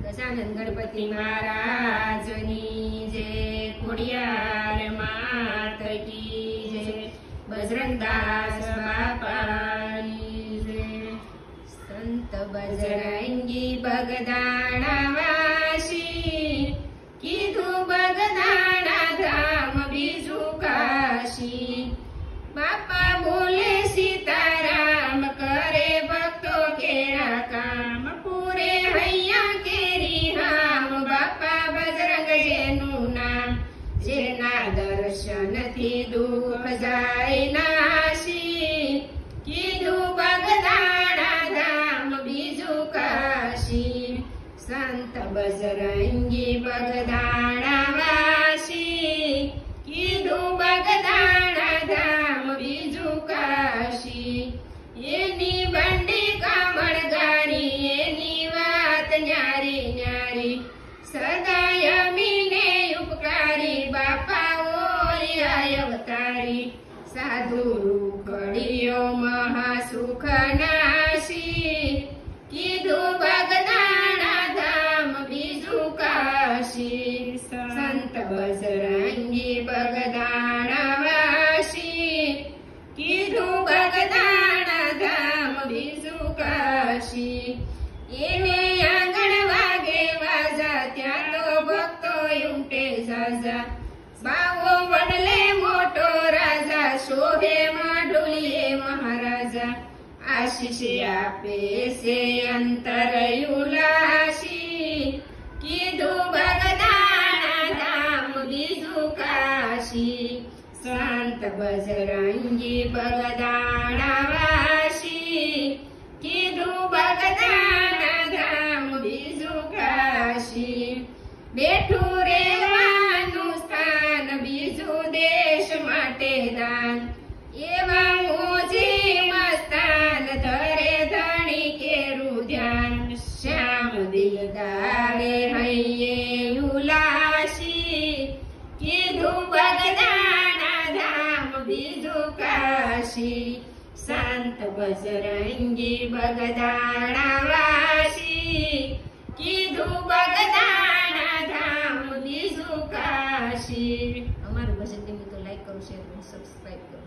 ગજાનંદ ગણપતિ મહારાજની જય, ખોડિયાર માત કી જય, બજરંગદાસ બાપાની જય। સંત બજરંગી બગદાણા વાસી, કીધું બગદાણા ધામ બીજું કાશી। બાપા બોલે સીતારામ, કરે ભક્તો કેરા કામ, પૂરે હૈયા કેરી હામ। બાપા બજરંગ જેનું નામ, જેના દર્શનથી દુઃખ જાય નાશી। કીધું બગદાણા ધામ બીજું કાશી, સંત બજરંગી બગદાણા વાસી, કીધું બગદાણા ધામ બીજું કાશી। એની બંડી કામળ ગારી, એની વાત ન્યારી ન્યારી, સદાય અમીને ઉપકારી। બાપા ઓરિયા અવતારી, સાધુ રૂખડીઓ મહાસુખ નાશી। કીધું બગદાણા ધામ બીજું કાશી, સંત બજરંગી બગદાણા વાસી, કીધું બગદાણા ધામ બીજું કાશી। એને આંગણ વાગે વાજા, ત્યાં તો ભક્તો ઉમટે ઝાઝા। બાવો વડલે મોટો રાજા, શોભે માઢુલીએ મહારાજા। આશીષ આપે છે અંતર ઉલાસી, કીધું બગદાણા ધામ બીજું કાશી, સંત બજરંગી બગદાણા વાસી, કીધું બગદાણા ધામ બીજું કાશી। બેઠું રેવાનું સ્થાન, બીજું દેશ માટે દાન, એવા મોજી મસ્તાન, ધરે ધણી કેરું ધ્યાન। શ્યામ દિલદારે હૈયે ઉલાસી, કીધું બગદાણા ધામ બીજું કાશી, સંત બજરંગી બગદાણા વાસી, કીધું બગદાણા ધામ બીજું કાશી। અમારું ભજન ગમ્યું તો લાઈક કરો, શેર કરો, સબસ્ક્રાઈબ કરો।